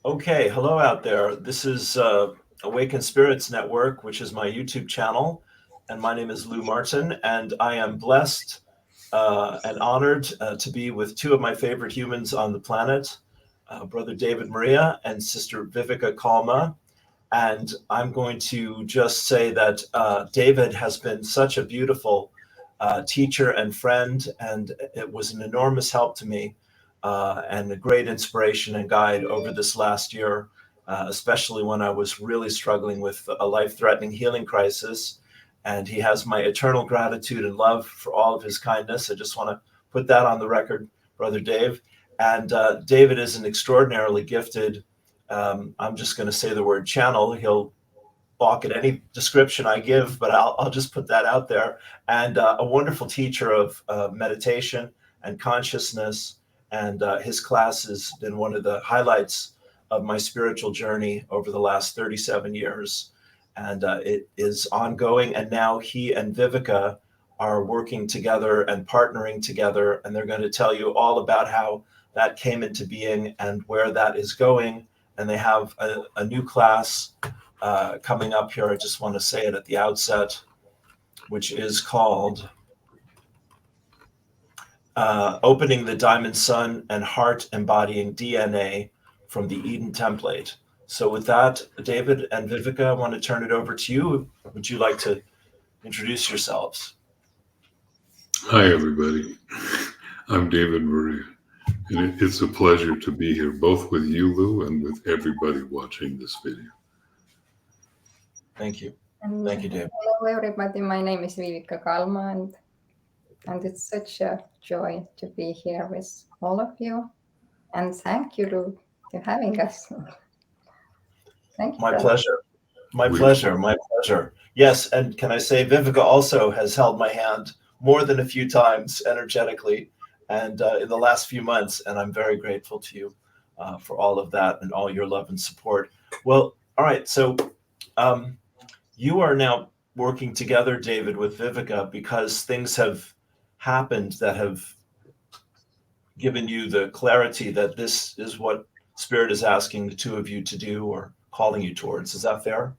Okay, hello out there. This is Awakened Spirits Network, which is my YouTube channel. And my name is Lou Martin, and I am blessed and honored to be with two of my favorite humans on the planet, Brother David Maria and Sister Vivika Kalma. And I'm going to just say that David has been such a beautiful teacher and friend, and it was an enormous help to me and a great inspiration and guide over this last year, especially when I was really struggling with a life-threatening healing crisis. And he has my eternal gratitude and love for all of his kindness. I just want to put that on the record, Brother Dave. And David is an extraordinarily gifted, I'm just going to say the word channel. He'll balk at any description I give, but I'll just put that out there. And a wonderful teacher of meditation and consciousness. And his class has been one of the highlights of my spiritual journey over the last 37 years. And it is ongoing. And now he and Vivika are working together and partnering together. And they're going to tell you all about how that came into being and where that is going. And they have a new class coming up here. I just want to say it at the outset, which is called Opening the Diamond Sun and Heart Embodying DNA from the Eden Template. So with that, David and Vivika, I want to turn it over to you. Would you like to introduce yourselves? Hi, everybody. I'm David Maria, and it's a pleasure to be here, both with you, Lou, and with everybody watching this video. Thank you. And Thank you, David. hello, everybody. My name is VIIVIKA Kalma, and it's such a joy to be here with all of you. And thank you, Lou, for having us. Thank you. My brother. pleasure. My pleasure. My pleasure. Yes, and can I say Vivika also has held my hand more than a few times energetically and in the last few months, and I'm very grateful to you for all of that and all your love and support. Well, all right, so you are now working together, David, with Vivika because things have happened that have given you the clarity that this is what Spirit is asking the two of you to do or calling you towards. Is that fair?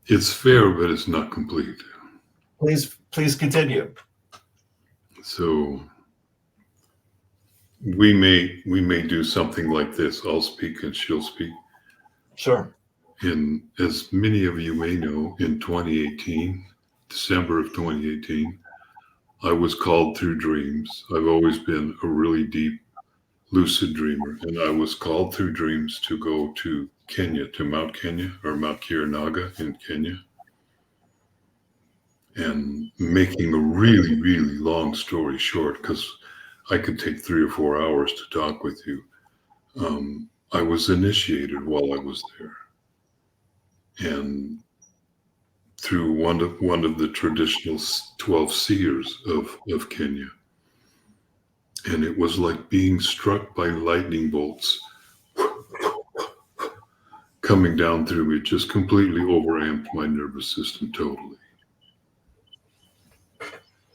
It's fair, but it's not complete. Please continue. So we may do something like this. I'll speak and she'll speak. Sure. And as many of you may know, in 2018, December of 2018, I was called through dreams. I've always been a really deep, lucid dreamer, and I was called through dreams to go to Kenya, to Mount Kenya or Mount Kiranaga in Kenya. And making a really, really long story short, because I could take 3 or 4 hours to talk with you, I was initiated while I was there. And through one of the traditional 12 seers of Kenya. And it was like being struck by lightning bolts coming down through me. It just completely overamped my nervous system totally.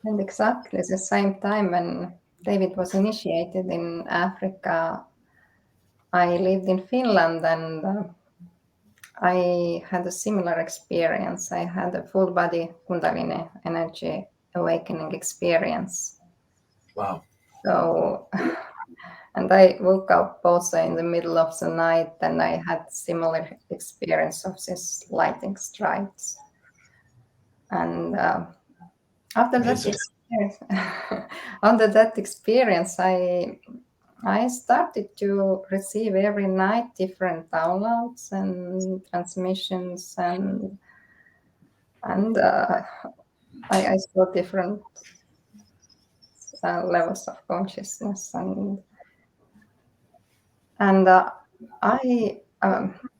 And exactly the same time when David was initiated in Africa, I lived in Finland and I had a similar experience. I had a full body Kundalini energy awakening experience. Wow. So, and I woke up also in the middle of the night and I had similar experience of these lightning strikes. And after that experience, I started to receive every night different downloads and transmissions, and I saw different levels of consciousness, and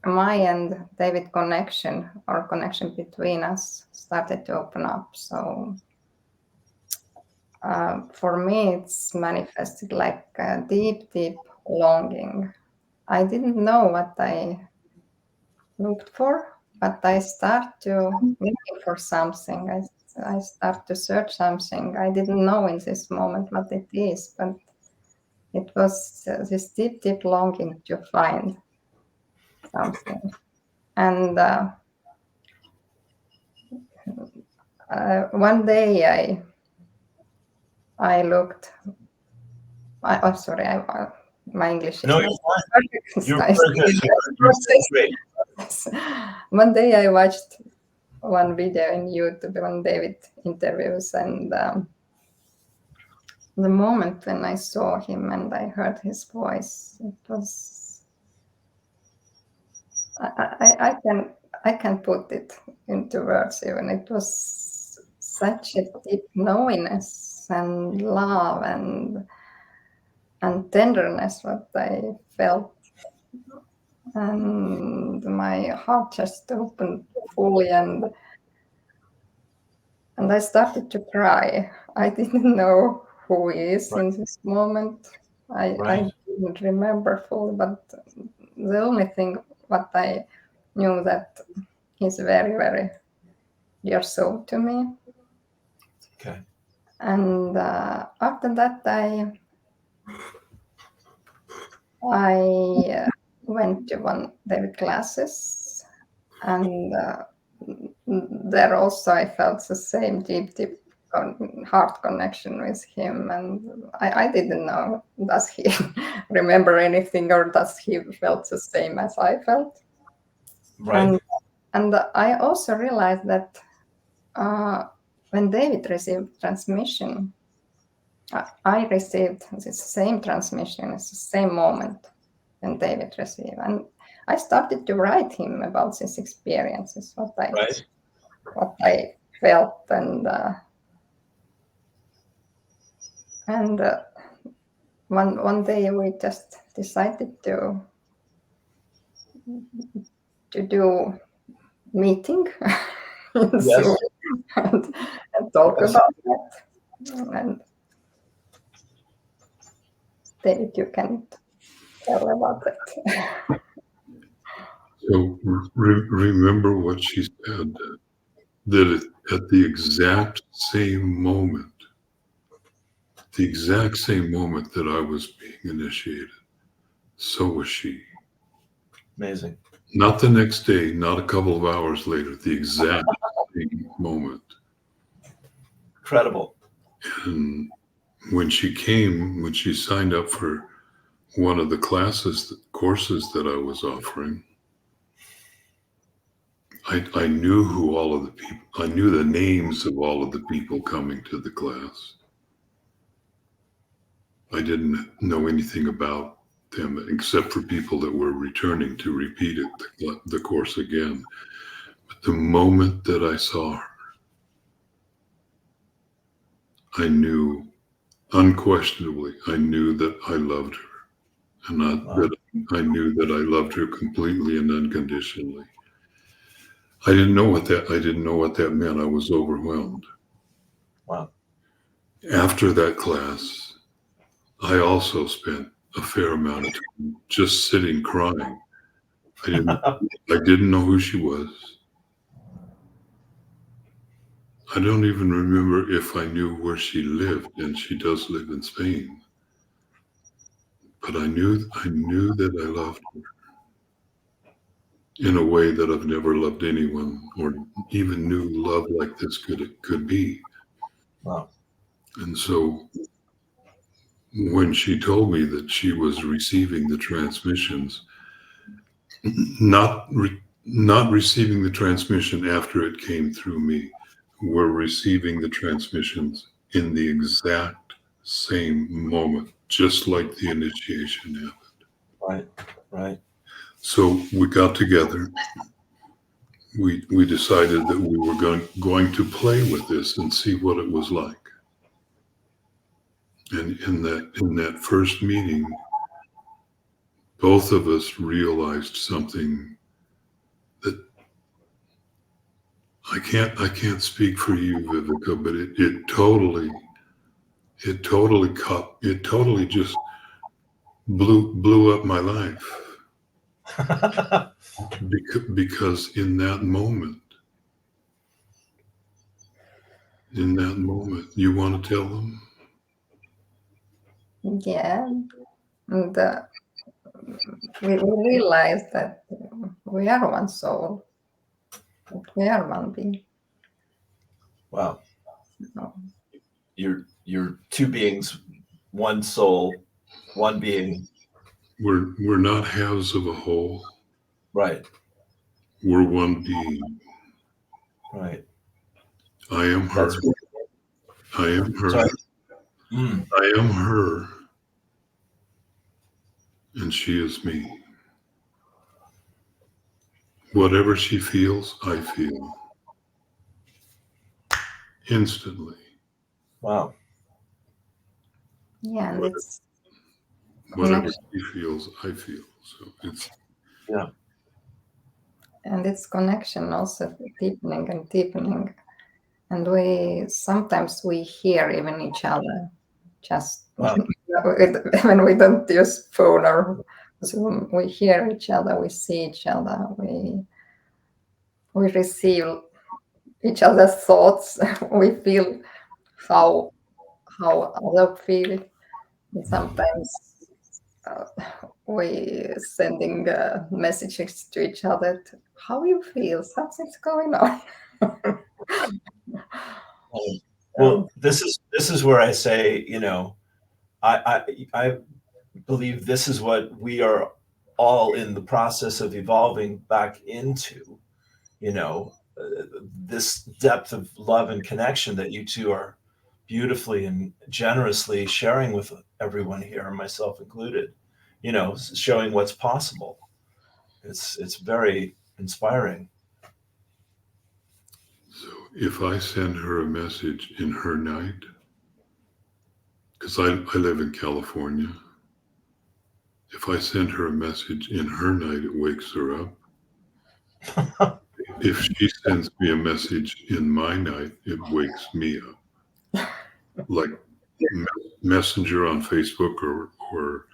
my and David connection or connection between us started to open up. So for me, it's manifested like a deep, deep longing. I didn't know what I looked for, but I start to looking for something. I start to search something. I didn't know in this moment what it is, but it was this deep longing to find something. And one day I looked. I'm sorry, my English is No, not you're fine. perfect. You're I very good. You're great. One day I watched one video in YouTube on David interviews, and the moment when I saw him and I heard his voice, it was I can put it into words even. It was such a deep knowingness and love and tenderness what I felt, and my heart just opened fully, and I started to cry. I didn't know who he is in this moment. I didn't remember fully, but the only thing what I knew that he's very dear soul to me. Okay. And after that, I went to one David classes, and there also I felt the same deep heart connection with him. And I didn't know, does he remember anything, or does he felt the same as I felt? Right. And I also realized that when David received transmission, I received the same transmission at the same moment when David received. And I started to write him about these experiences, what I felt, and one day we just decided to do meeting Yes. and talk about that. And David, you can tell about that. So remember what she said, that at the exact same moment that I was being initiated, so was she. Amazing. Not the next day, not a couple of hours later, the exact same moment. Incredible. And when she signed up for one of the courses that I was offering, I knew who all of the people, I knew the names of all of the people coming to the class. I didn't know anything about them except for people that were returning to repeat the course again. But the moment that I saw her, I knew unquestionably, I knew that I loved her, and that I knew that I loved her completely and unconditionally. I didn't know what that meant. I was overwhelmed. Wow. After that class, I also spent a fair amount of time just sitting crying. I didn't know who she was. I don't even remember if I knew where she lived, and she does live in Spain. But I knew that I loved her in a way that I've never loved anyone, or even knew love like this could be. Wow. And so when she told me that she was receiving the transmissions, not receiving the transmission after it came through me, we're receiving the transmissions in the exact same moment, just like the initiation happened. Right. So we got together. We decided that we were going to play with this and see what it was like. And in that first meeting, both of us realized something that I can't speak for you, Vivika, but it totally just blew up my life. Because in that moment, you want to tell them? Yeah, And we realize that we are one soul, that we are one being. Wow. No. You're two beings, one soul, one being. We're not halves of a whole. Right. We're one being. Right. I am her. That's I am her. sorry. Mm. I am her. And she is me. Whatever she feels, I feel. Instantly. Wow. Yeah, and it's Whatever connection. she feels, I feel. So it's And it's connection also deepening and deepening. And we sometimes we hear even each other, just Wow. when we don't use phone or Zoom, we hear each other, we see each other, we receive each other's thoughts, we feel how other feel. And sometimes we sending messages to each other. How you feel? Something's going on. Well, this is where I say, I believe this is what we are all in the process of evolving back into, this depth of love and connection that you two are beautifully and generously sharing with everyone here, myself included, showing what's possible. It's very inspiring. so if I send her a message in her night, because I live in California, if I send her a message in her night, it wakes her up. If she sends me a message in my night, it wakes me up. Like Messenger on Facebook or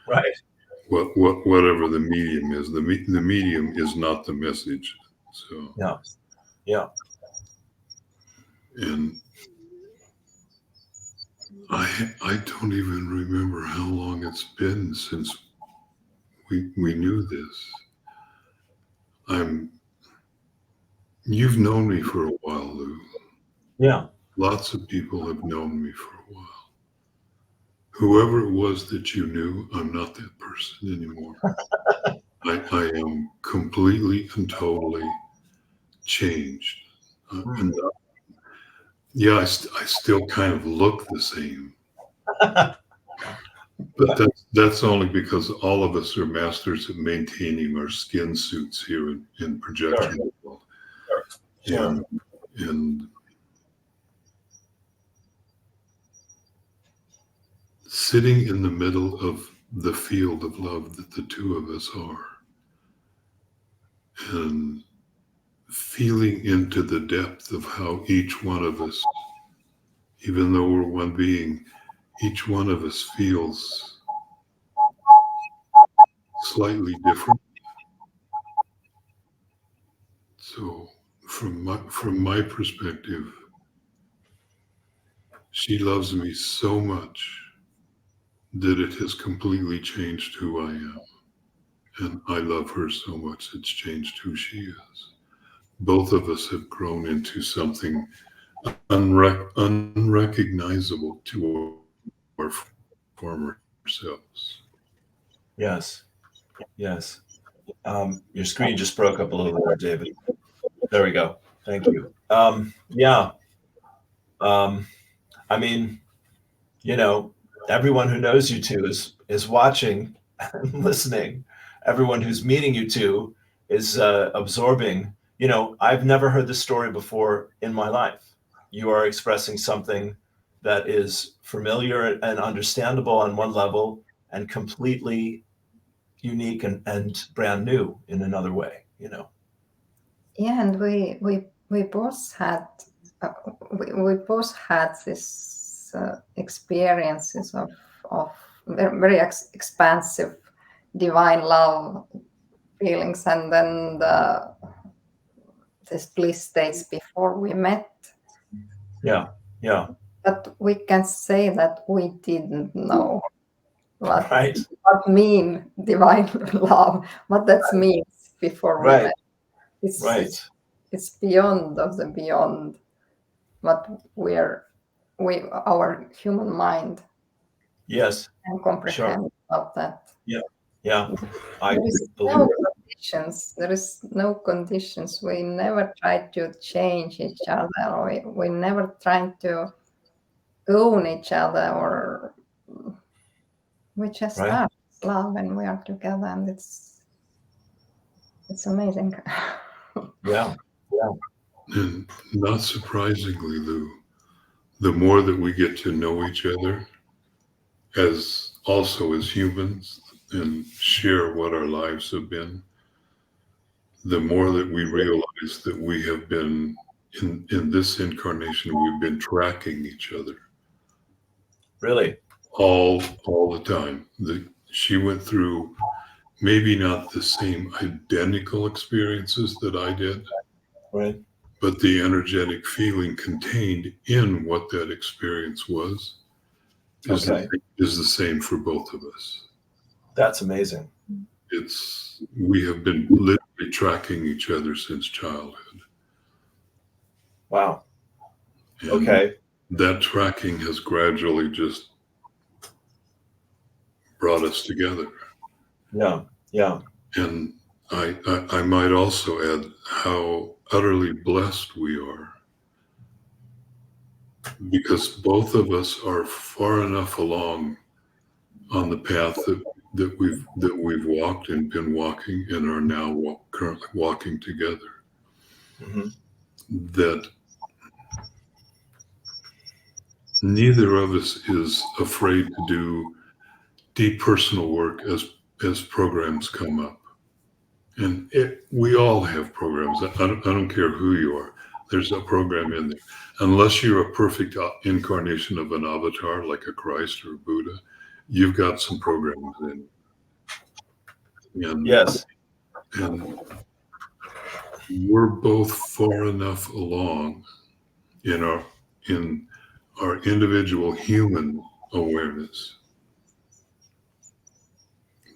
Right. whatever the medium is. The medium is not the message. So Yeah. and I don't even remember how long it's been since we knew this. You've known me for a while, Lou. Yeah. Lots of people have known me for a while. Whoever it was that you knew, I'm not that person anymore. I am completely and totally changed. And yeah, I still kind of look the same. But that's only because all of us are masters at maintaining our skin suits here in projection world. Sure. And sitting in the middle of the field of love that the two of us are, and feeling into the depth of how each one of us, even though we're one being, each one of us feels slightly different. So from my perspective, she loves me so much that it has completely changed who I am. And I love her so much it's changed who she is. Both of us have grown into something unrecognizable to our former selves. Yes. Your screen just broke up a little there, David. There we go. Thank you. Yeah. I mean, everyone who knows you two is watching and listening. Everyone who's meeting you two is absorbing. I've never heard this story before in my life. You are expressing something that is familiar and understandable on one level and completely unique and brand new in another way. Yeah, and we both had we both had this experiences of very expansive divine love feelings, and then this bliss states before we met. Yeah. But we can say that we didn't know. Right. what mean divine love, what that means before we Right. met. It's, Right. it's beyond of the beyond what our human mind Yes. can comprehend about that. Yeah. I There is believe no it. conditions. There is no conditions. We never try to change each other. We never try to own each other, or we just Right. are love and we are together, and it's amazing. Yeah. Yeah. And not surprisingly, Lou, the more that we get to know each other as humans and share what our lives have been, the more that we realize that we have been in this incarnation, we've been tracking each other Really. all the time. She went through maybe not the same identical experiences that I did, Right. but the energetic feeling contained in what that experience was is Okay. the same for both of us. That's amazing. We have been literally tracking each other since childhood. Wow. And Okay. that tracking has gradually just brought us together. Yeah. Yeah. And I might also add how utterly blessed we are, because both of us are far enough along on the path that we've walked and been walking and are now currently walking together, Mm-hmm. that neither of us is afraid to do deep personal work as programs come up. And we all have programs. I don't care who you are. There's a program in there. Unless you're a perfect incarnation of an avatar like a Christ or a Buddha, you've got some programs in. And, Yes. and we're both far enough along in our individual human awareness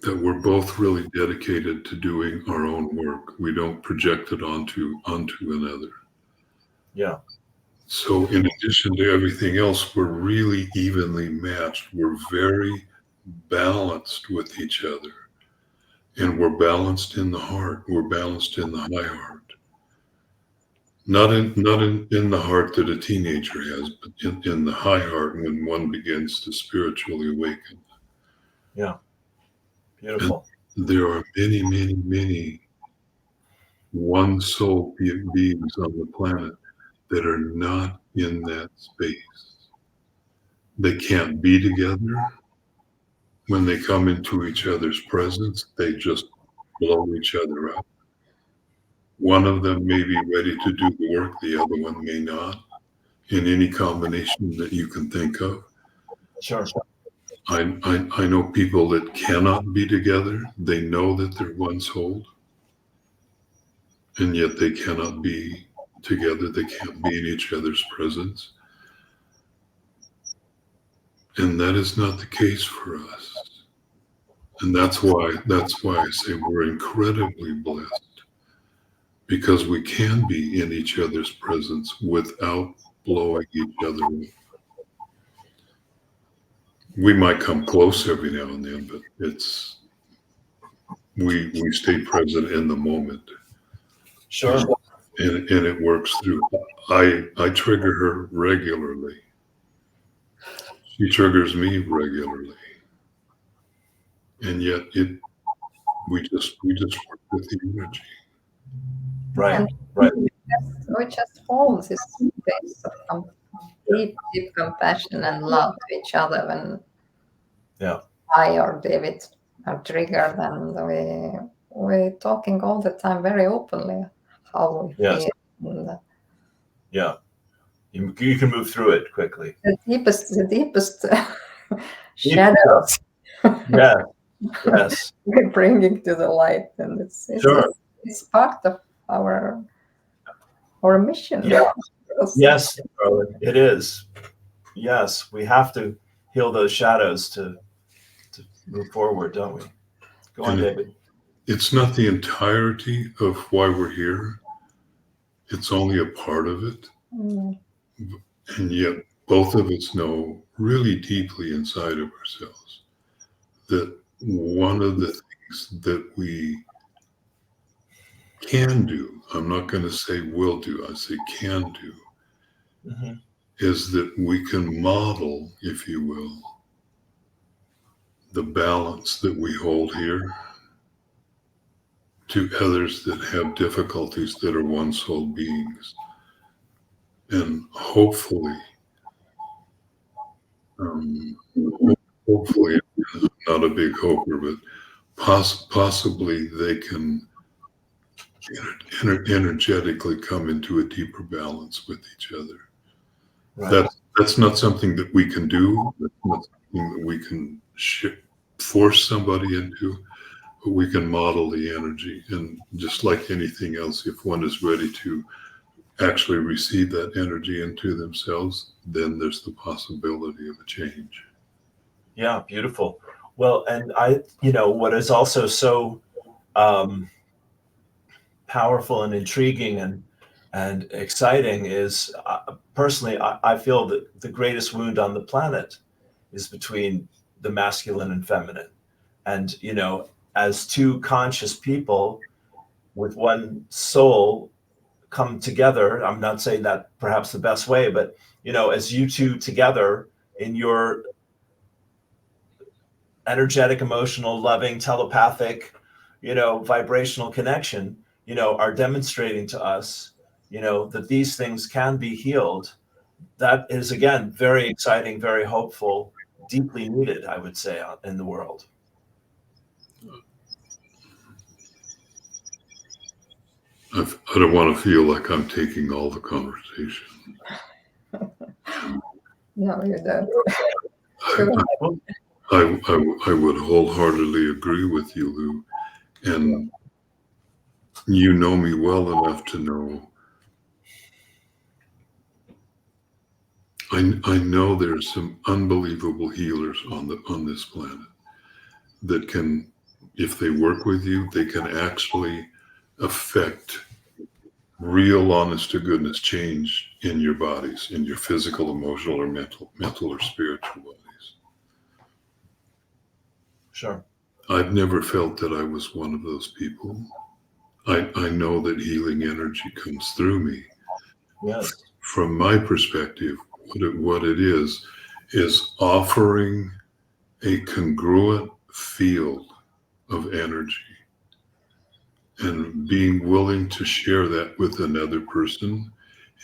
that we're both really dedicated to doing our own work. We don't project it onto another. Yeah. So in addition to everything else, we're really evenly matched. We're very balanced with each other. And we're balanced in the heart. We're balanced in the high heart. Not in the heart that a teenager has, but in the high heart when one begins to spiritually awaken. Yeah. Beautiful. And there are many, many, many one soul beings on the planet that are not in that space. They can't be together. When they come into each other's presence, they just blow each other up. One of them may be ready to do the work, the other one may not, in any combination that you can think of. Sure. I know people that cannot be together. They know that they're one soul, and yet they cannot be together. They can't be in each other's presence. And that is not the case for us. And that's why I say we're incredibly blessed, because we can be in each other's presence without blowing each other up. We might come close every now and then, but we stay present in the moment. Sure. And it works through. I trigger her regularly. She triggers me regularly. And yet we just work with the energy. Right. And Right. we just hold this space of deep compassion and love to each other when I or David are triggered, and we're talking all the time very openly how we Yes. feel. And Yeah. You can move through it quickly. the deepest shadows Yeah. Yes. we're bringing to the light, and Sure. it's part of our mission. Yeah. Yes, Darwin, it is. Yes, we have to heal those shadows to move forward, don't we? Go on, And David. it's not the entirety of why we're here. It's only a part of it. Mm. And yet both of us know really deeply inside of ourselves that one of the things that we can do, I'm not going to say will do, I say can do, Mm-hmm. is that we can model, if you will, the balance that we hold here to others that have difficulties that are one soul beings. And hopefully, hopefully, I'm not a big hoper, but possibly they can energetically come into a deeper balance with each other. Right. That's not something that we can do. That's not something that we can force somebody into, but we can model the energy. And just like anything else, if one is ready to actually receive that energy into themselves, then there's the possibility of a change. Yeah, beautiful. Well, and what is also so powerful and intriguing and exciting is, personally, I feel that the greatest wound on the planet is between the masculine and feminine. And, as two conscious people with one soul come together, I'm not saying that perhaps the best way, but, as you two together in your energetic, emotional, loving, telepathic, vibrational connection, are demonstrating to us, that these things can be healed. That is, again, very exciting, very hopeful, deeply needed, I would say, in the world. I don't want to feel like I'm taking all the conversation. No, you don't. I would wholeheartedly agree with you, Lou. And you know me well enough to know I know there's some unbelievable healers on this planet that can, if they work with you, they can actually affect real, honest to goodness change in your bodies, in your physical, emotional, or mental or spiritual bodies. Sure. I've never felt that I was one of those people. I know that healing energy comes through me. Yes. From my perspective, what it is offering a congruent field of energy and being willing to share that with another person.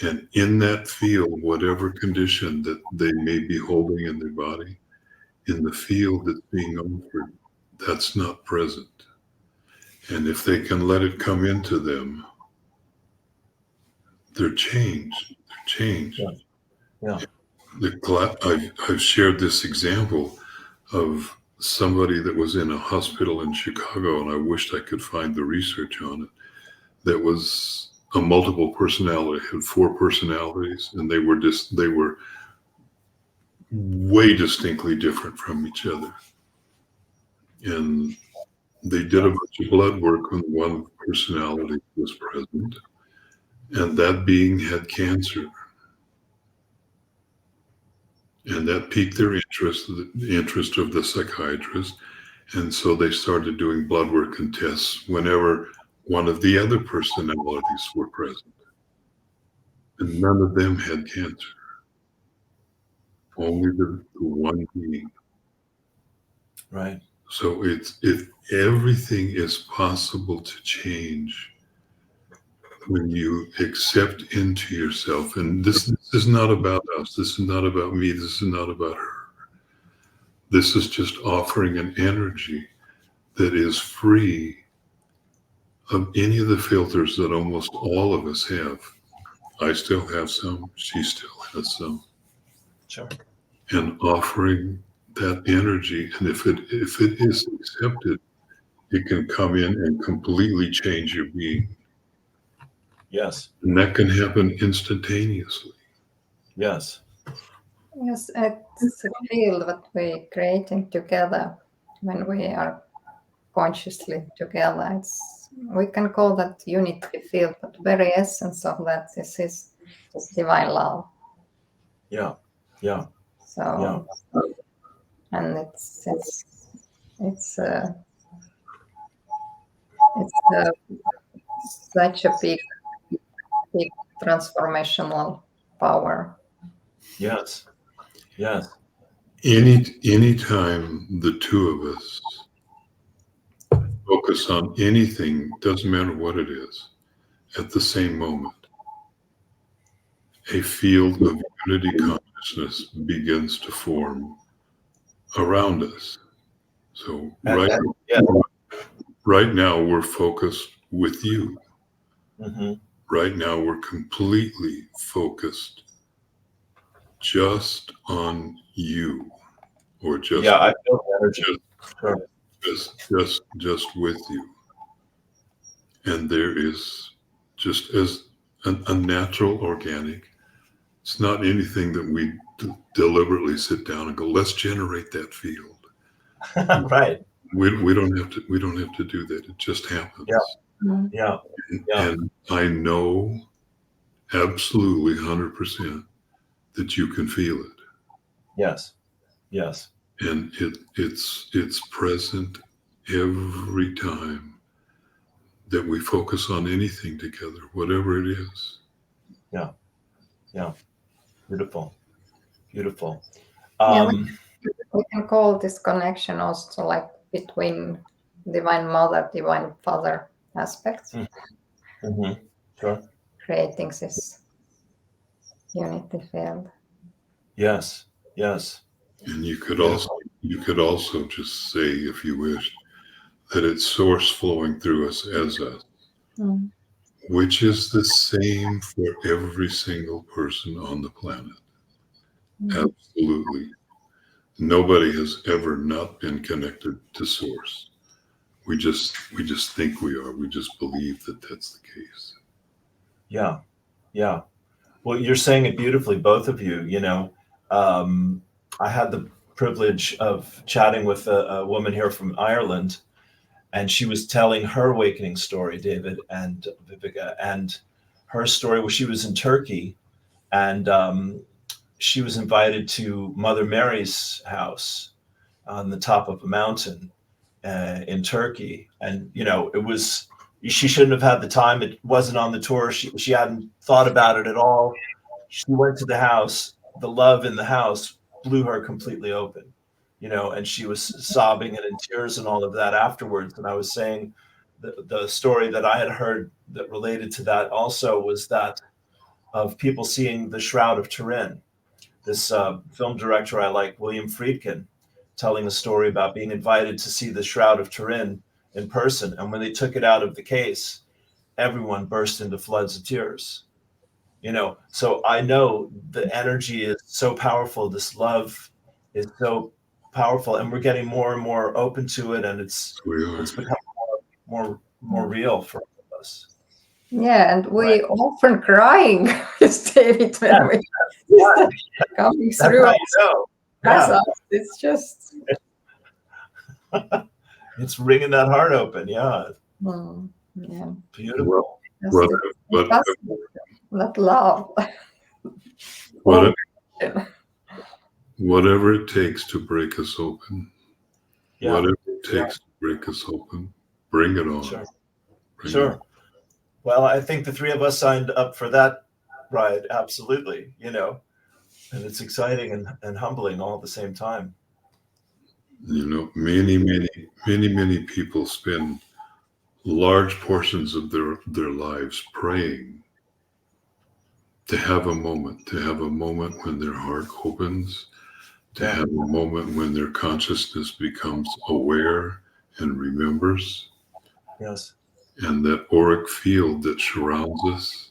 And in that field, whatever condition that they may be holding in their body, in the field that's being offered, that's not present. And if they can let it come into them, they're changed. They're changed. Yeah. I've shared this example of somebody that was in a hospital in Chicago, and I wished I could find the research on it, that was a multiple personality, had 4 personalities, and they were way distinctly different from each other. And they did a bunch of blood work when one personality was present, and that being had cancer. And that piqued their interest, the interest of the psychiatrist. And so they started doing blood work and tests whenever one of the other personalities were present. And none of them had cancer. Only the one being. Right. So if everything is possible to change when you accept into yourself, and this is not about us, this is not about me, this is not about her. This is just offering an energy that is free of any of the filters that almost all of us have. I still have some, she still has some. Sure. And offering that energy, and if it is accepted, it can come in and completely change your being. Yes. And that can happen instantaneously. Yes. Yes, it's a field that we're creating together. when we are consciously together. We can call that unity field, but the very essence of that is divine love. Yeah. Yeah. So, and it's such a big transformational power. Yes. Yes. Anytime the two of us focus on anything, doesn't matter what it is, at the same moment, a field of unity consciousness begins to form around us. So right now we're focused with you. Mm-hmm. Right now we're completely focused just on you, or just I feel the energy. just with you. And there is just as a natural organic. It's not anything that we deliberately sit down and go, let's generate that field. Right. We don't have to do that. It just happens. Yeah. And I know absolutely 100% that you can feel it. Yes. Yes. And it's present every time that we focus on anything together, whatever it is. Yeah. Yeah. Beautiful. Beautiful. We can call this connection also like between divine mother, divine father aspects. Mm-hmm. Sure. Creating this unity field. Yes. Yes. And you could also just say, if you wished, that it's source flowing through us as us, which is the same for every single person on the planet. Absolutely. Nobody has ever not been connected to source. We just think we are. We just believe that that's the case. Yeah. Yeah. Well, you're saying it beautifully, both of you. You know, I had the privilege of chatting with a woman here from Ireland, and she was telling her awakening story, David and VIIVIKA, and her story was she was in Turkey, and she was invited to Mother Mary's house on the top of a mountain in Turkey. And, you know, she shouldn't have had the time. It wasn't on the tour. She hadn't thought about it at all. She went to the house. The love in the house blew her completely open, you know, and she was sobbing and in tears and all of that afterwards. And I was saying the story that I had heard that related to that also was that of people seeing the Shroud of Turin. This film director I like, William Friedkin, telling a story about being invited to see the Shroud of Turin in person. And when they took it out of the case, everyone burst into floods of tears. You know, so I know the energy is so powerful. This love is so powerful, and we're getting more and more open to it, and it's become more real for all of us. Yeah, and we often crying with David when we coming through. Yeah. It's just it's ringing that heart open. Yeah. Yeah. Beautiful. Not love. Whatever it takes to break us open. Yeah. Whatever it takes to break us open, bring it on. Sure. Well, I think the three of us signed up for that ride. Absolutely. You know, and it's exciting and humbling all at the same time. You know, many people spend large portions of their lives praying to have a moment when their heart opens, to have a moment when their consciousness becomes aware and remembers. Yes. And that auric field that surrounds us,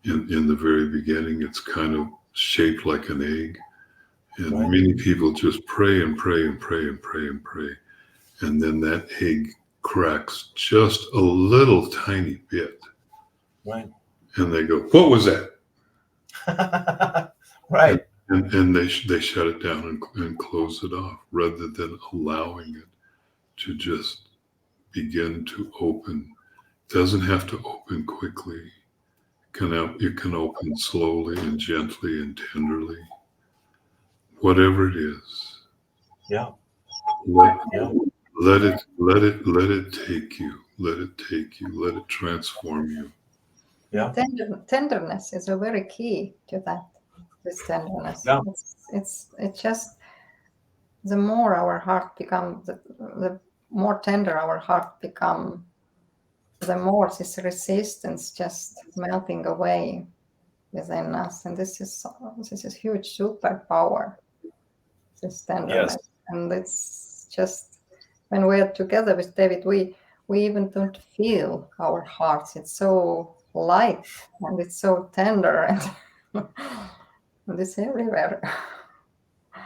in the very beginning, it's kind of shaped like an egg. And many people just pray and pray and pray and pray and pray. And then that egg cracks just a little tiny bit. Right. And they go, what was that? Right. And they shut it down and close it off rather than allowing it to just begin to open. It doesn't have to open quickly. It can open slowly and gently and tenderly. Whatever it is. Yeah. Let Yeah. it take you. Let it take you. Let it transform you. Yeah. Tenderness is a very key to that. This tenderness. Yeah. It's just the more our heart becomes, the more tender our heart become, the more this resistance just melting away within us. And this is huge superpower. This tenderness. Yes. And it's just when we're together with David, we even don't feel our hearts. It's so light and it's so tender and it's everywhere.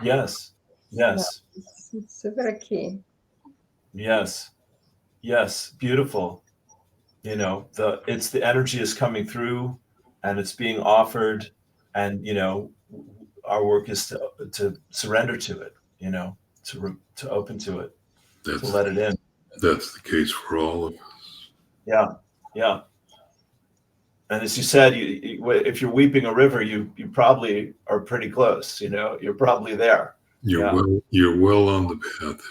Yes. Yes. It's very key. Yes. Yes. Beautiful. You know, it's the energy is coming through and it's being offered, and, you know, our work is to surrender to it, you know, to open to it, to let it in. That's the case for all of us. Yeah. Yeah. And as you said, if you're weeping a river, you probably are pretty close. You know, you're probably there. You're well on the path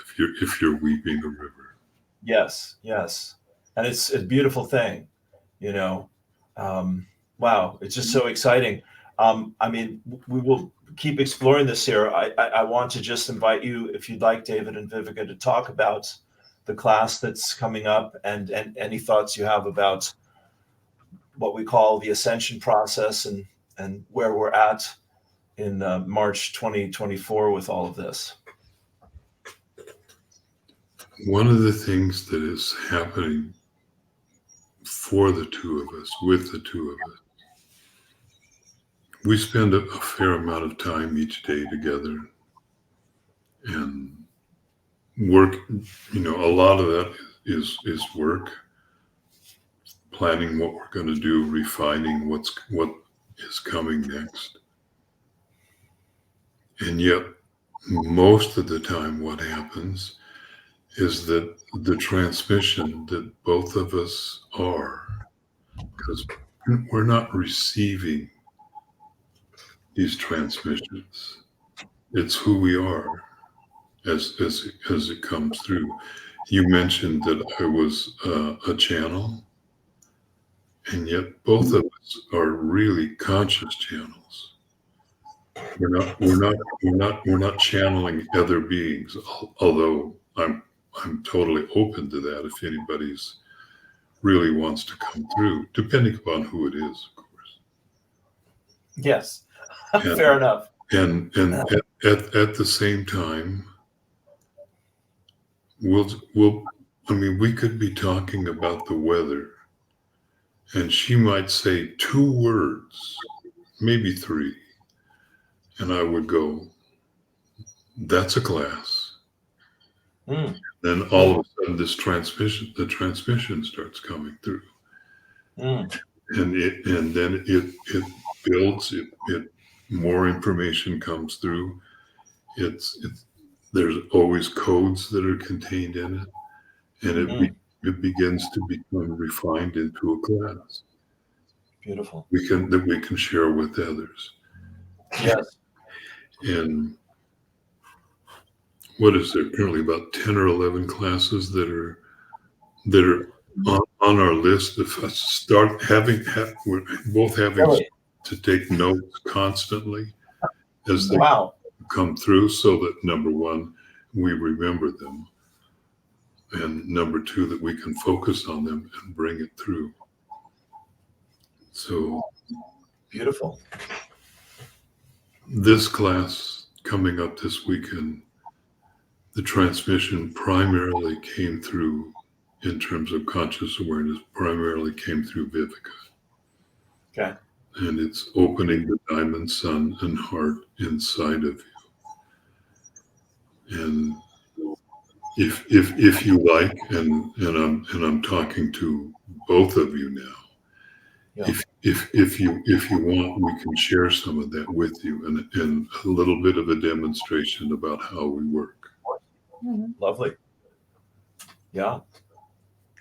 if you're weeping a river. Yes, yes, and it's a beautiful thing. You know, wow, it's just so exciting. I mean, we will keep exploring this here. I want to just invite you, if you'd like, David and Vivika, to talk about the class that's coming up, and any thoughts you have about what we call the ascension process, and where we're at in March 2024 with all of this. One of the things that is happening for the two of us, with the two of us, we spend a fair amount of time each day together and work. You know, a lot of that is work, planning what we're going to do, refining what is coming next. And yet, most of the time, what happens is that the transmission that both of us are, because we're not receiving these transmissions. It's who we are as it comes through. You mentioned that I was a channel, and yet both of us are really conscious channels. We're not channeling other beings, although I'm totally open to that if anybody's really wants to come through, depending upon who it is, of course. Yes, fair enough. And at the same time, we could be talking about the weather, and she might say 2 words, maybe 3, and I would go, "That's a class." Then all of a sudden, the transmission starts coming through, and then it builds. It more information comes through. There's always codes that are contained in it, and it begins to become refined into a class. Beautiful. That we can share with others. Yes. And what is there? Currently about 10 or 11 classes that are on our list. If I start we're both having to take notes constantly as they come through, so that number one, we remember them, and number two, that we can focus on them and bring it through. So beautiful. This class coming up this weekend, the transmission primarily came through, in terms of conscious awareness, primarily came through Vivika. Okay. And it's opening the diamond sun and heart inside of you. And if you like, and I'm talking to both of you now. Yeah. If you want, we can share some of that with you, and a little bit of a demonstration about how we work. Lovely. Yeah.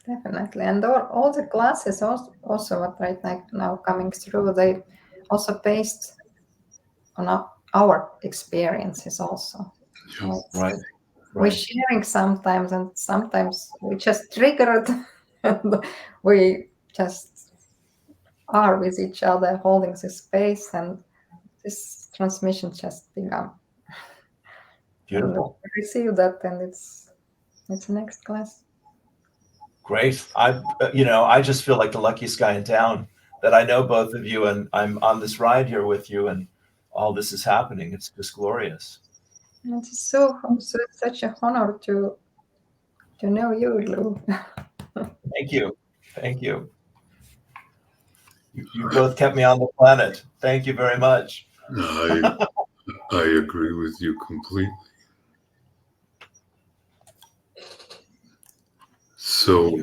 Definitely. And all the classes also what right now coming through, they also based on our experiences also. So Right. we're Right. sharing sometimes, and sometimes we just triggered and we just are with each other holding this space, and this transmission just began. And Beautiful. we receive that, and it's next class. Great. I just feel like the luckiest guy in town that I know both of you, and I'm on this ride here with you, and all this is happening. It's just glorious. And it's so it's such a honor to know you, Lou. Thank you. Thank you. You both kept me on the planet. Thank you very much. I agree with you completely. So,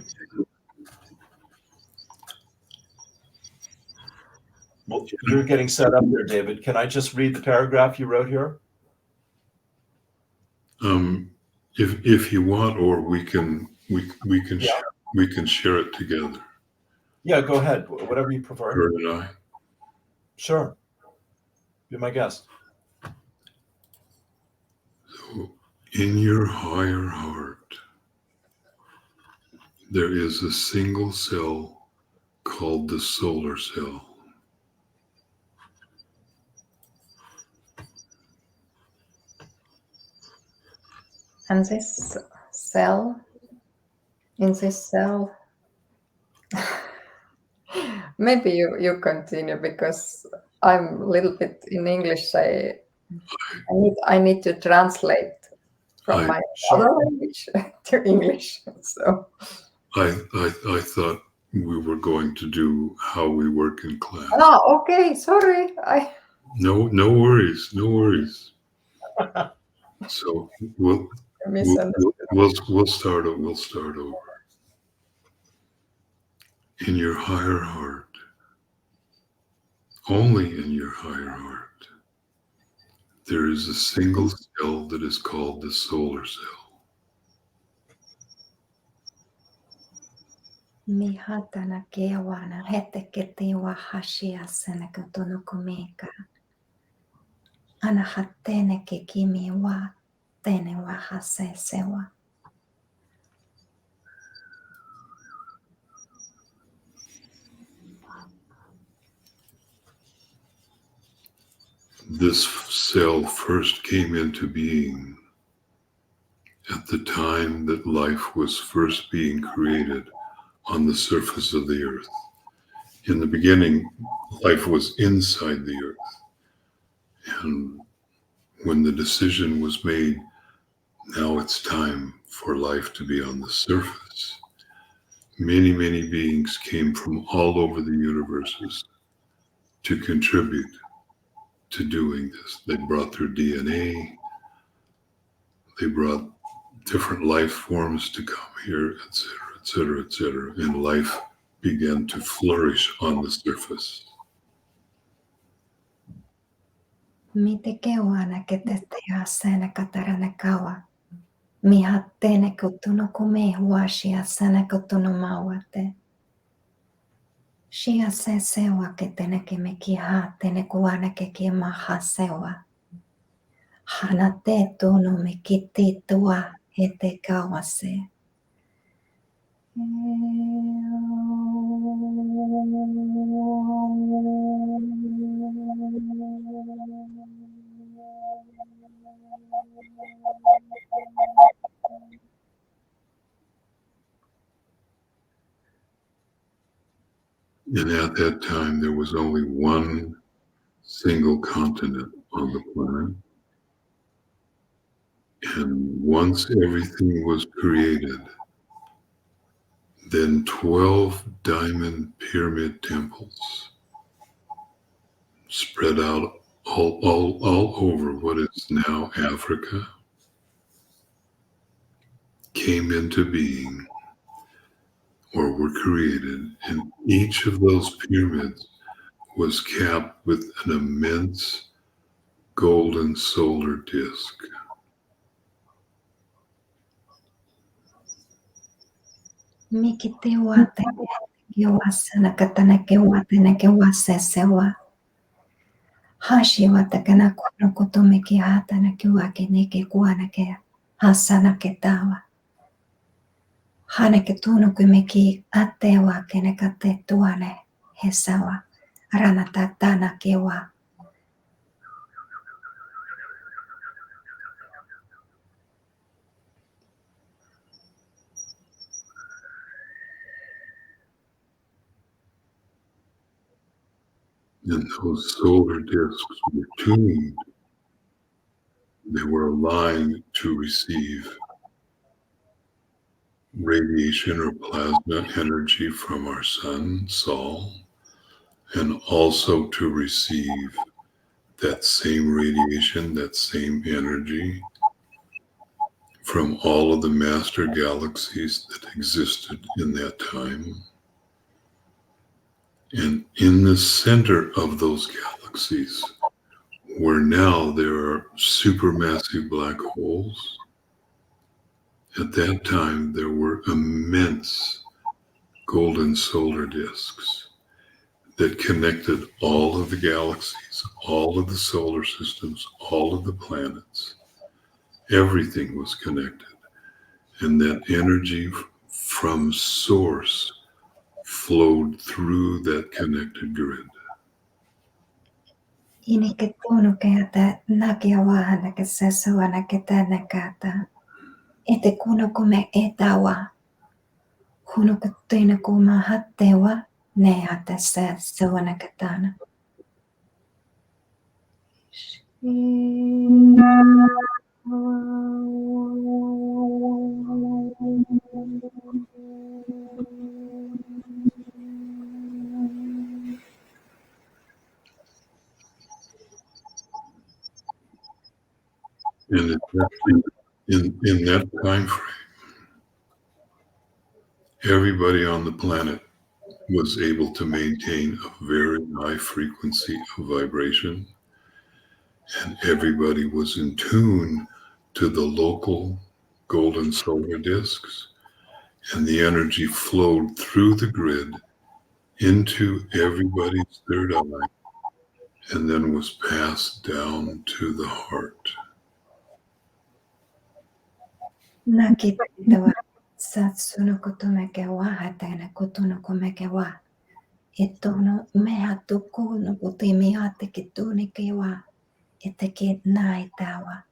well, you're getting set up here, David. Can I just read the paragraph you wrote here? if you want, or we can Yeah. we can share it together. Yeah, go ahead. Whatever you prefer. Her and I. Sure. Be my guest. So, in your higher heart, there is a single cell called the solar cell. And this cell, in this cell, maybe you continue, because I'm a little bit in English. I need to translate from my other language to English. So I thought we were going to do how we work in class. oh, okay, sorry. No worries, no worries. So we'll start over. In your higher heart, only in your higher heart, there is a single cell that is called the solar cell. Mihatana kewana heteketi wa hashia senekutunukumika. Anahatene kekimi wa tene wa hasesewa. This cell first came into being at the time that life was first being created on the surface of the earth. In the beginning, life was inside the earth. And when the decision was made, now it's time for life to be on the surface, many, many beings came from all over the universes to contribute to doing this. They brought their DNA, they brought different life forms to come here, etc., etc., etc., and life began to flourish on the surface. Mite kewana ketete asena katarana kawa. Mihattene kutunu kume huashia sana kutunu mawate. Shia se sewa ketene keme kiha tene kuana ke maha sewa. Hanate tunu me kiti tua hete kawase. And at that time, there was only one single continent on the planet. And once everything was created, then 12 diamond pyramid temples spread out all over what is now Africa came into being or were created, and each of those pyramids was capped with an immense golden solar disk. Miki te wate ke wasa na katana ke wate na ke wase sewa. Hashi wate kana kuno kutome ki hata na ke wake ne ke kuana ke hasa na ke tawa. Hane ke tuno ke me ki ate wake ne kate tuane he sawa. Rana tatana ke wa. And those solar discs were tuned. They were aligned to receive radiation or plasma energy from our sun, Sol, and also to receive that same radiation, that same energy from all of the master galaxies that existed in that time. And in the center of those galaxies, where now there are supermassive black holes, at that time there were immense golden solar disks that connected all of the galaxies, all of the solar systems, all of the planets. Everything was connected. And that energy from source flowed through that connected grid. Ini ke tuno ke ata naki awahana ke sesawa na ke tana kata. Ete kuno kume etawa. Kuno ke tena kuma hatewa ne ata sesawa na katana. And in that time frame, everybody on the planet was able to maintain a very high frequency of vibration, and everybody was in tune to the local golden solar disks, and the energy flowed through the grid into everybody's third eye and then was passed down to the heart. Naki tewa satsuno kutumeke wa hatena kutuno kumeke wa. Etono mea tuku no kutimi ate kituni ke wa. Eteke naitawa.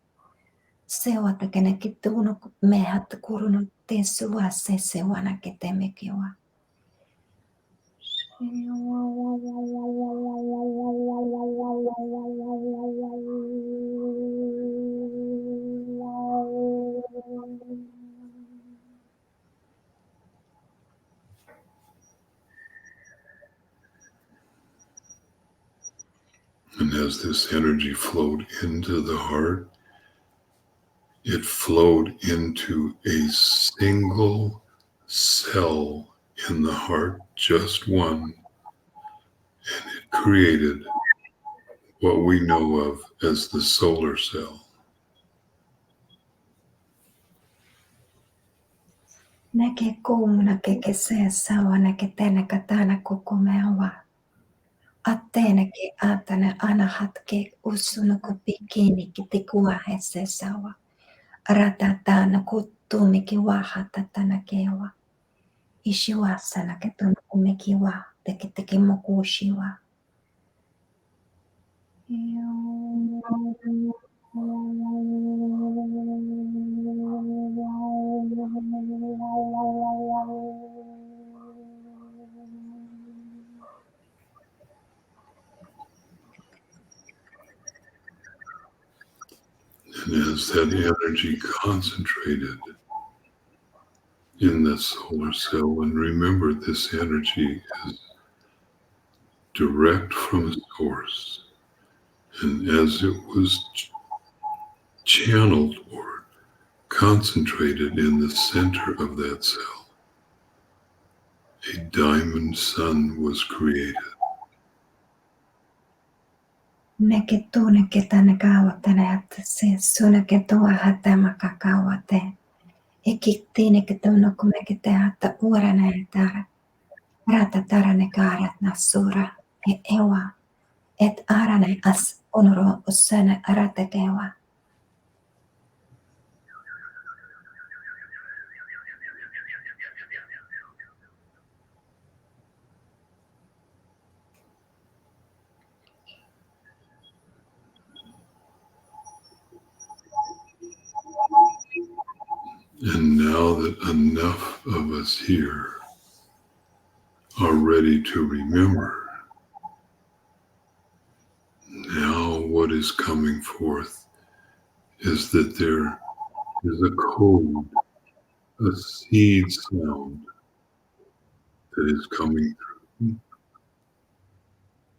Sewa takene kituno mea tukuruno tesua se sewa na ketemeke wa. And as this energy flowed into the heart, it flowed into a single cell in the heart, just one, and it created what we know of as the solar cell. Neke kuumuna keke se sawa neke tene katana kukumeawa. Atene ke atane anahat ke usuno ko pikini kitikua hese sawa. Ratatana kutumi ki wahatatana kewa. Ishiwasana ke tunu kumikiwa teke teke mokushiwa. And as that energy concentrated in the solar cell, and remember this energy is direct from source, and as it was channeled or concentrated in the center of that cell, a diamond sun was created. Neke tune ke tane kawatane at se sune ke tua hatema kakawate. Ekittiini ketuno kumekite hatta uurane tara. Rata tarane kaarat nassura. Ewa. Et arane as onoro ussane aratekewa. And now that enough of us here are ready to remember, now what is coming forth is that there is a code, a seed sound that is coming through.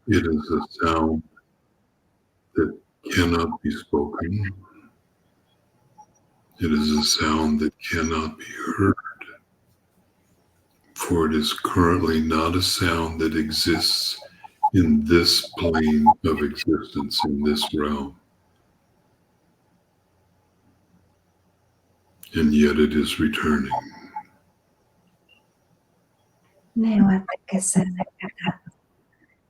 It is a sound that cannot be spoken. It is a sound that cannot be heard, for it is currently not a sound that exists in this plane of existence, in this realm. And yet it is returning.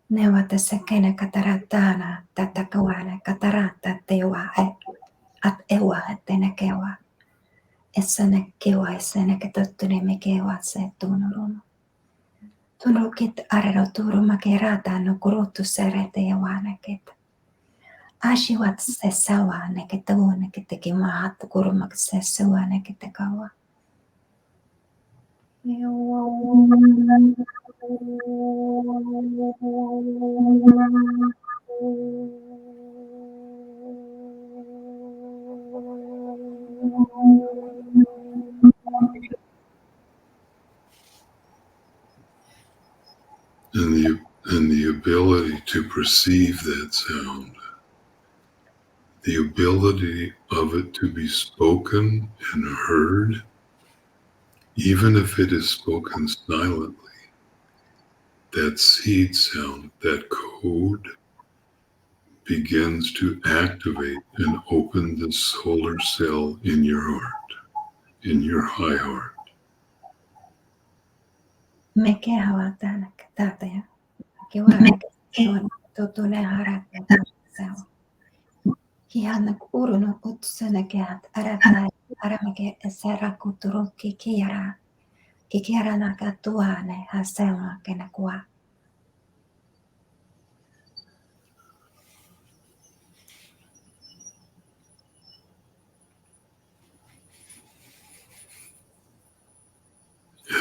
Neuvatessa kene kataratana tätä kauane katarata teua at eua ettene keua. Essane keua essene ketottune me keua se tunurun. Tunurukit arero turuma kerata no kurutu serete ewane ket. Ashiwat se sawa ne ketune keteki mahat kurumak se sawa ne ketekawa. And the ability to perceive that sound, the ability of it to be spoken and heard, even if it is spoken silently, that seed sound, that code begins to activate and open the solar cell in your heart, in your high heart. Me kehawa tänne tätä ja kivarake tutune harakka sawa. Kihanna urunu utsene kehat aramake serakuturu kikiara naka tuane hasema kena kuwa.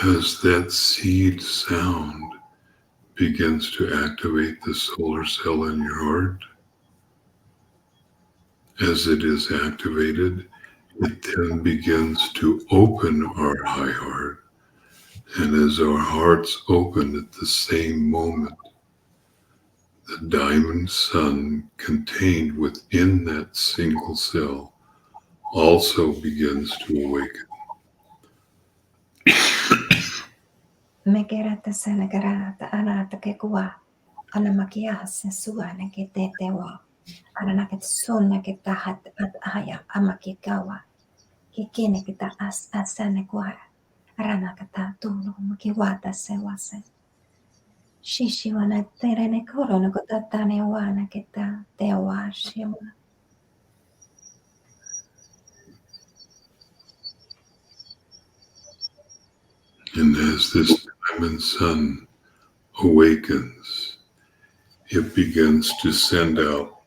As that seed sound begins to activate the solar cell in your heart, as it is activated, it then begins to open our high heart. And as our hearts open at the same moment, the diamond sun contained within that single cell also begins to awaken. Me kerätä sen kerätä anata kekua anamakiahassa suane ketetewa. Ananaket sunne ketahat aja amaki kawa. Kikine kita asane kuara. Ranakata tulu makiwata sewase. Shishi wana terene korona kotatane wana kita tewa shiwa. And as this diamond sun awakens, it begins to send out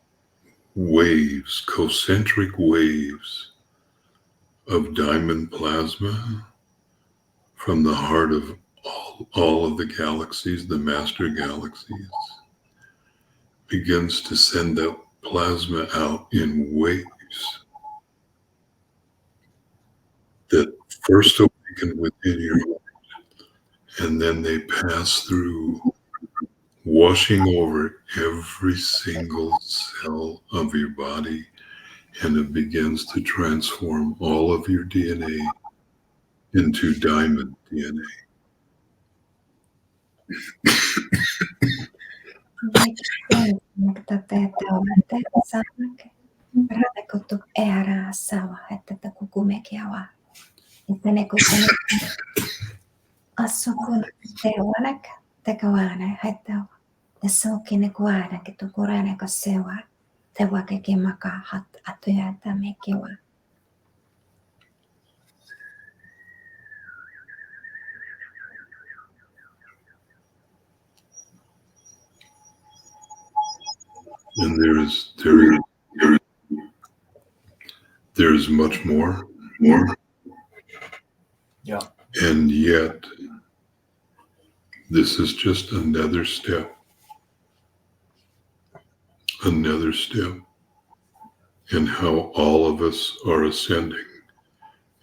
waves, concentric waves of diamond plasma from the heart of all of the galaxies, the master galaxies, begins to send that plasma out in waves that first awaken within your heart, and then they pass through, washing over every single cell of your body, and it begins to transform all of your DNA into diamond DNA. Että ne kuten asukun teuanak tekawana haitawa. Ja sokin ne kuana ke tu kurana ko sewa. Tewa ke maka hat atuyata me kewa. And there's much more. Yeah. And yet, this is just another step in how all of us are ascending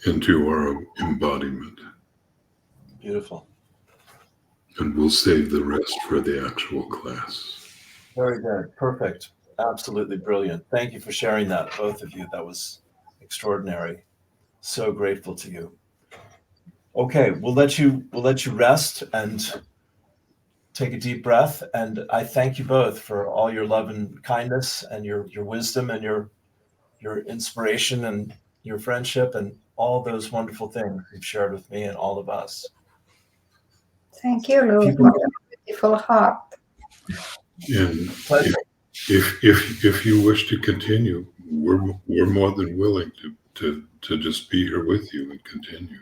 into our embodiment. Beautiful. And we'll save the rest for the actual class. Very good. Perfect. Absolutely brilliant. Thank you for sharing that, both of you. That was extraordinary. So grateful to you. Okay, we'll let you rest and take a deep breath. And I thank you both for all your love and kindness and your wisdom and your inspiration and your friendship and all those wonderful things you've shared with me and all of us. Thank you, Lou, People- for your beautiful heart. And Pleasure. if you wish to continue, we're more than willing to just be here with you and continue.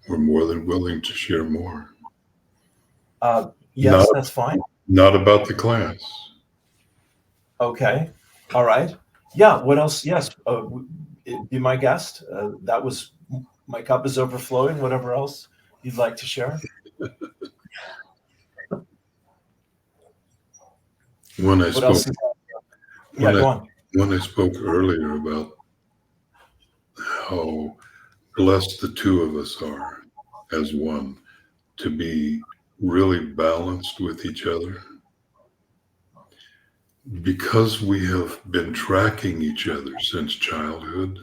We're more than willing to share more. Yes, that's fine. Not about the class. Okay. All right. Yeah. What else? Yes. Be my guest. That was, my cup is overflowing. Whatever else you'd like to share. When I What spoke, else? Yeah, go on. when I spoke earlier about how blessed the two of us are as one to be really balanced with each other, because we have been tracking each other since childhood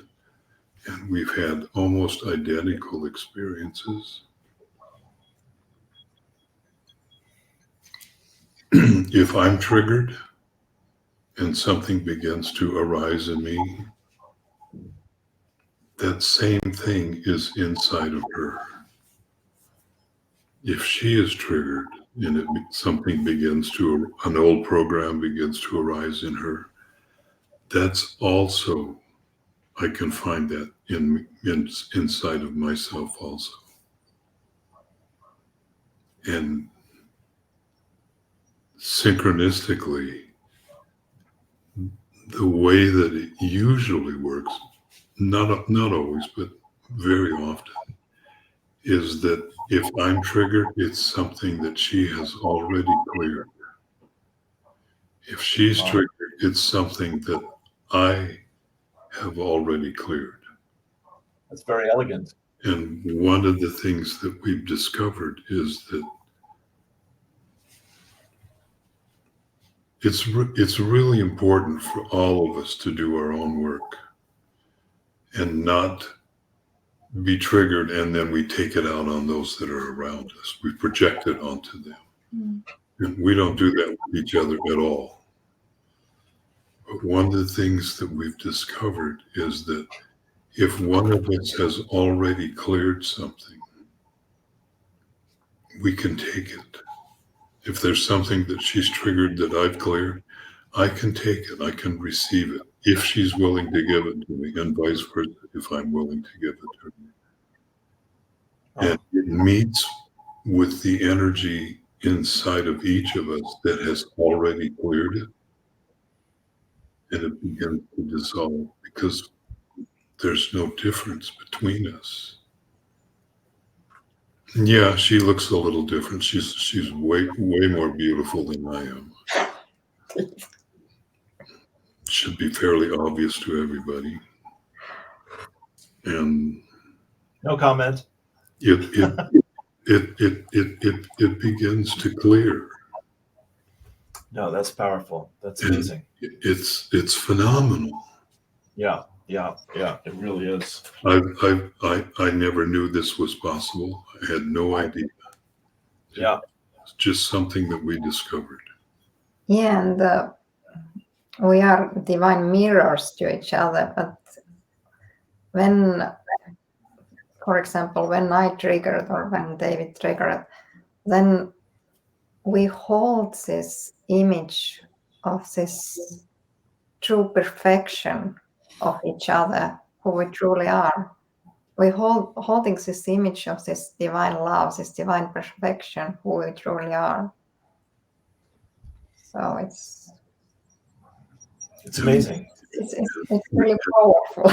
and we've had almost identical experiences. If I'm triggered and something begins to arise in me, that same thing is inside of her. If she is triggered and something begins to, an old program begins to arise in her, that's also, I can find that inside of myself also. And synchronistically, the way that it usually works, not always, but very often, is that if I'm triggered, it's something that she has already cleared. If she's triggered, it's something that I have already cleared. That's very elegant. And one of the things that we've discovered is that it's really important for all of us to do our own work and not be triggered and then we take it out on those that are around us. We project it onto them. And we don't do that with each other at all. But one of the things that we've discovered is that if one of us has already cleared something, we can take it. If there's something that she's triggered that I've cleared, I can take it. I can receive it if she's willing to give it to me, and vice versa if I'm willing to give it to her. And it meets with the energy inside of each of us that has already cleared it, and it begins to dissolve because there's no difference between us. Yeah, she looks a little different. She's way more beautiful than I am. Should be fairly obvious to everybody. And No comment. it begins to clear. No, that's powerful. That's amazing. It's phenomenal. Yeah. It really is. I never knew this was possible. I had no idea. Yeah. It's just something that we discovered. Yeah, and we are divine mirrors to each other, but when for example, when I triggered or when David triggered, then we hold this image of this true perfection of each other, who we truly are. We holding this image of this divine love, this divine perfection, who we truly are. So it's amazing. It's really powerful.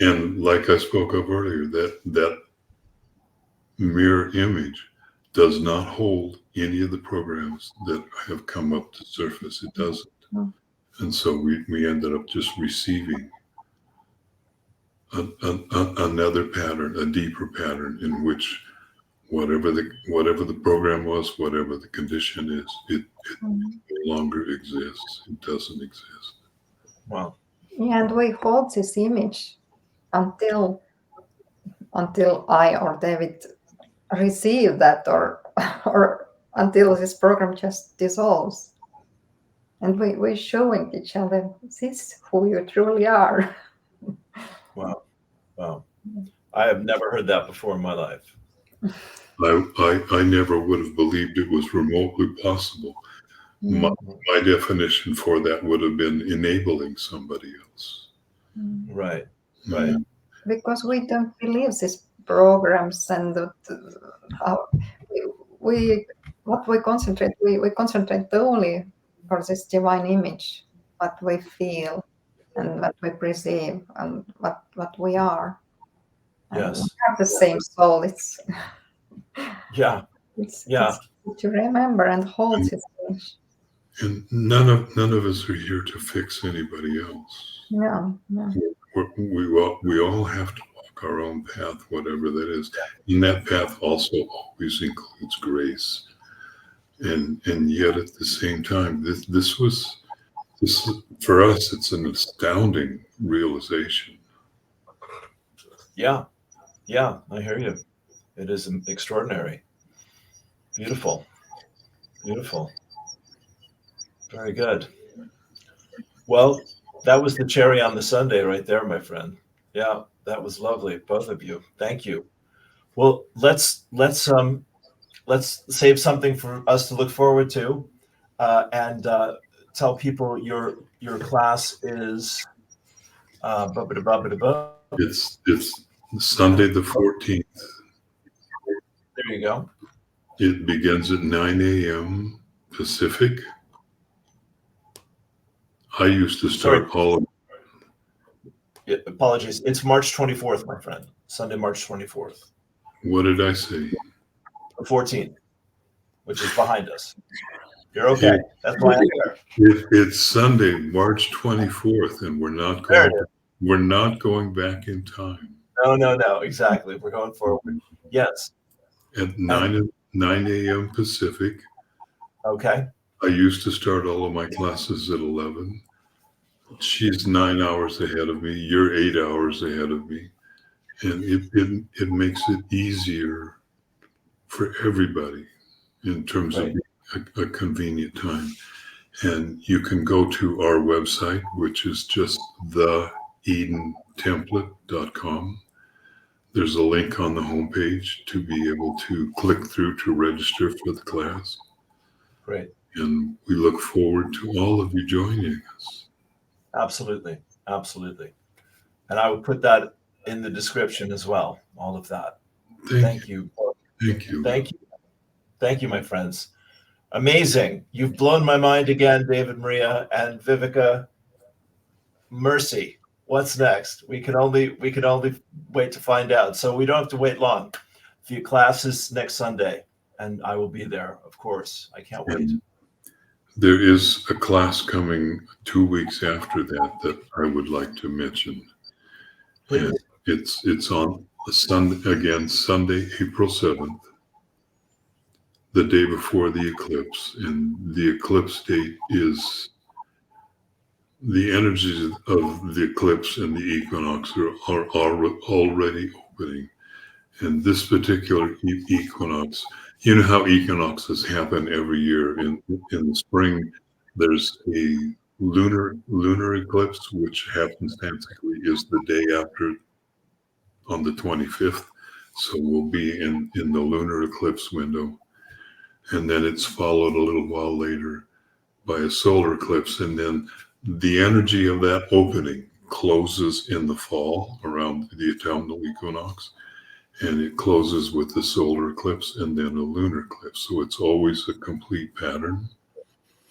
And like I spoke of earlier, that mirror image does not hold any of the programs that have come up to surface. It doesn't. Mm. And so we ended up just receiving another pattern, a deeper pattern in which whatever the program was, whatever the condition is, it no longer exists. It doesn't exist. Wow. Yeah, and we hold this image until I or David receive that, or until this program just dissolves, and we're showing each other, this is who you truly are. Wow. I have never heard that before in my life. I never would have believed it was remotely possible. My definition for that would have been enabling somebody else. Right. Because we don't believe these programs, and how we concentrate. We concentrate only for this divine image, what we feel and what we perceive and what we are. And we Yes. have the same soul. It's to remember and hold this image. And none of us are here to fix anybody else. No. We all have to walk our own path, whatever that is. And that path also always includes grace. And yet at the same time, this for us, it's an astounding realization. Yeah, I hear you. It is extraordinary. Beautiful. Very good. Well, that was the cherry on the sundae right there, my friend. Yeah, that was lovely, both of you. Thank you. Well, let's save something for us to look forward to, and tell people your class is. It's Sunday the 14th. There you go. It begins at 9 a.m. Pacific. I used to start apologies. It's March 24th, my friend. Sunday, March 24th. What did I say? The 14th, which is behind us. You're okay. That's why I'm here. It's Sunday, March 24th, and we're not going back in time. No. Exactly. We're going forward. Yes. At 9 a.m. Pacific. Okay. I used to start all of my classes at 11. She's 9 hours ahead of me. You're 8 hours ahead of me. And it makes it easier for everybody in terms of a convenient time. And you can go to our website, which is just theedentemplate.com. There's a link on the homepage to be able to click through to register for the class. Great. And we look forward to all of you joining us. Absolutely. And I would put that in the description as well, all of that. Thank you. Thank you, my friends. Amazing. You've blown my mind again, David, Maria, and VIIVIKA. Mercy. What's next? We can only wait to find out. So we don't have to wait long. The class is next Sunday, and I will be there, of course. I can't wait. There is a class coming 2 weeks after that I would like to mention. Please. And it's on Sunday, April 7th, the day before the eclipse. And the eclipse date is the energies of the eclipse and the equinox are already opening. And this particular equinox, you know how equinoxes happen every year. In the spring, there's a lunar eclipse, which happenstancically is the day after on the 25th. So we'll be in the lunar eclipse window. And then it's followed a little while later by a solar eclipse. And then the energy of that opening closes in the fall around the autumnal equinox. And it closes with the solar eclipse and then a lunar eclipse. So it's always a complete pattern.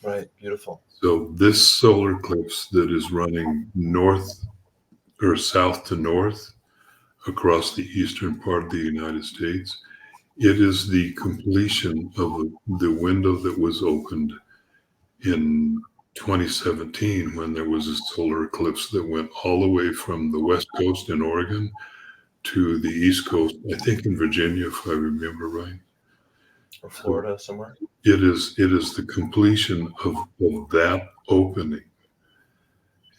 Right. Beautiful. So this solar eclipse that is running north or south to north across the eastern part of the United States, it is the completion of the window that was opened in 2017 when there was a solar eclipse that went all the way from the west coast in Oregon to the east coast, I think in Virginia, if I remember right. Or Florida somewhere. It is the completion of that opening.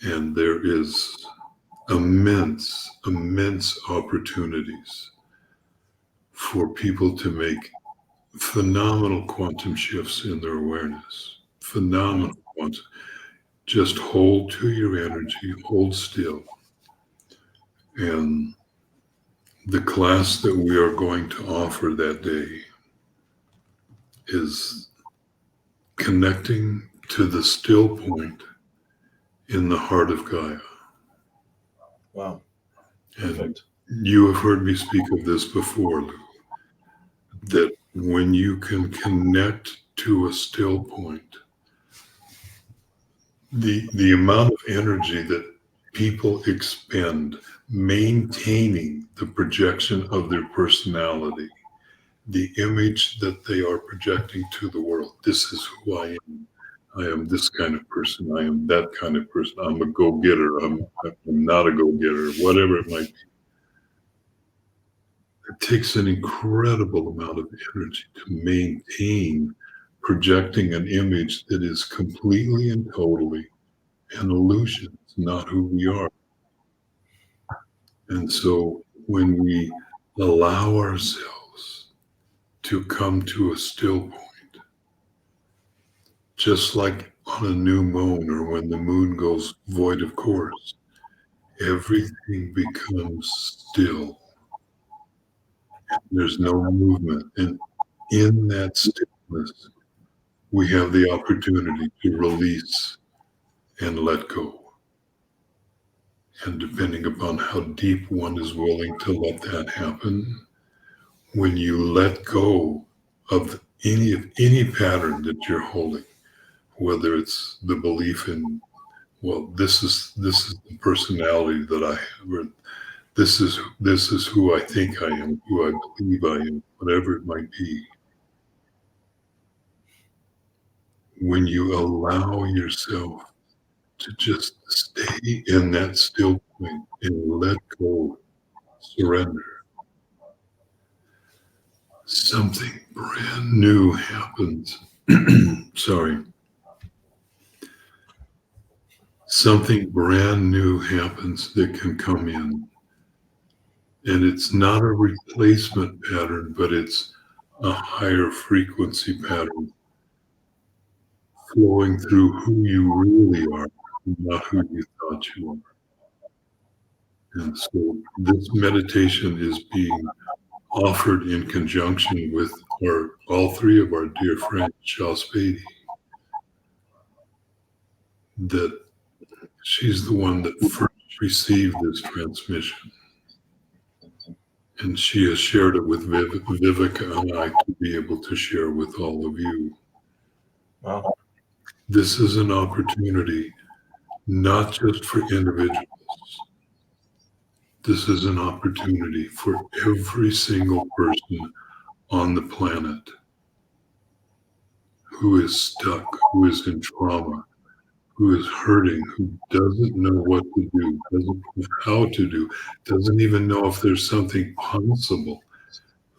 And there is immense opportunities for people to make phenomenal quantum shifts in their awareness. Phenomenal quantum. Just hold to your energy, hold still. And the class that we are going to offer that day is connecting to the still point in the heart of Gaia. Wow. And you have heard me speak of this before, Lou, that when you can connect to a still point, the amount of energy that people expend maintaining the projection of their personality, the image that they are projecting to the world. This is who I am. I am this kind of person. I am that kind of person. I'm a go-getter. I'm not a go-getter, whatever it might be. It takes an incredible amount of energy to maintain projecting an image that is completely and totally an illusion. It's not who we are. And so when we allow ourselves to come to a still point, just like on a new moon or when the moon goes void of course, everything becomes still. There's no movement. And in that stillness, we have the opportunity to release and let go. And depending upon how deep one is willing to let that happen, when you let go of any pattern that you're holding, whether it's the belief in, well, this is the personality that I have, or this is who I think I am, who I believe I am, whatever it might be. When you allow yourself to just stay in that still point and let go, surrender, something brand new happens. Sorry. Something brand new happens that can come in. And it's not a replacement pattern, but it's a higher frequency pattern flowing through who you really are, not who you thought you were. And so this meditation is being offered in conjunction with all three of our dear friends, Shal Spady, that she's the one that first received this transmission. And she has shared it with VIIVIKA and I to be able to share with all of you. Wow. This is an opportunity not just for individuals. This is an opportunity for every single person on the planet who is stuck, who is in trauma, who is hurting, who doesn't know what to do, doesn't know how to do, doesn't even know if there's something possible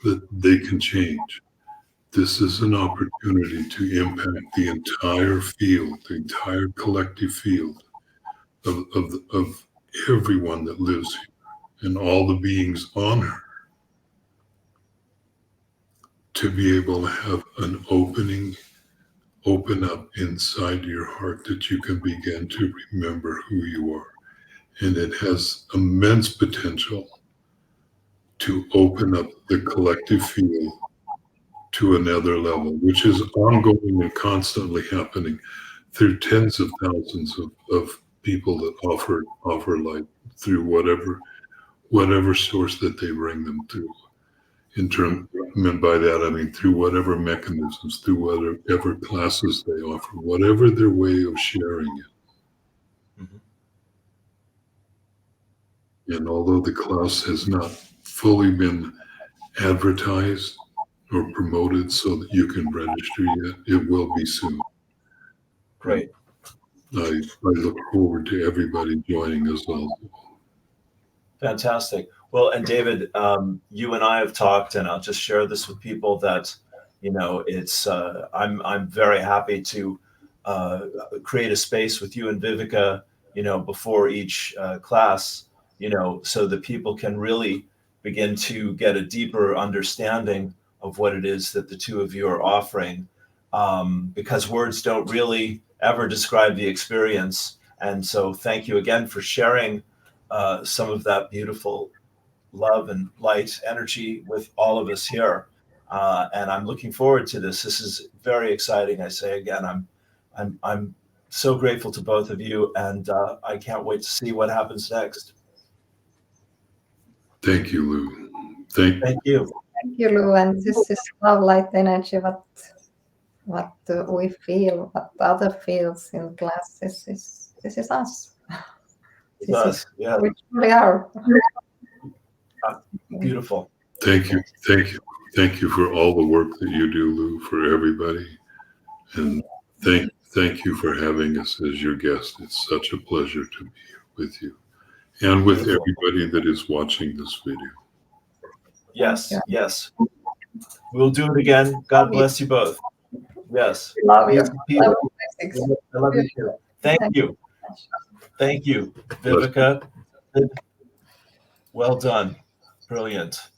that they can change. This is an opportunity to impact the entire field, the entire collective field of everyone that lives here and all the beings on her, to be able to have an open up inside your heart that you can begin to remember who you are. And it has immense potential to open up the collective field to another level, which is ongoing and constantly happening through tens of thousands of people that offer light through whatever source that they bring them through. And by that I mean through whatever mechanisms, through whatever classes they offer, whatever their way of sharing it. Mhm. And although the class has not fully been advertised or promoted so that you can register yet, it will be soon. Great. I look forward to everybody joining us all. Fantastic. Well, and David, you and I have talked, and I'll just share this with people that, it's I'm very happy to create a space with you and Vivika, before each class, so that people can really begin to get a deeper understanding of what it is that the two of you are offering, because words don't really ever describe the experience. And so thank you again for sharing some of that beautiful love and light energy with all of us here. And I'm looking forward to this. This is very exciting. I say again, I'm so grateful to both of you, and I can't wait to see what happens next. Thank you, Lou. Thank you. Thank you, Lou. And this is love, light, energy. What we feel, what other feels in class. This is us. It's us. Yeah. We truly are. Beautiful. Thank you for all the work that you do, Lou, for everybody. And thank you for having us as your guest. It's such a pleasure to be with you and with everybody that is watching this video. Yes, yes. We'll do it again. God bless you both. Yes. Love you. I love you too. Thank you. Thank you, Vivika. Well done. Brilliant.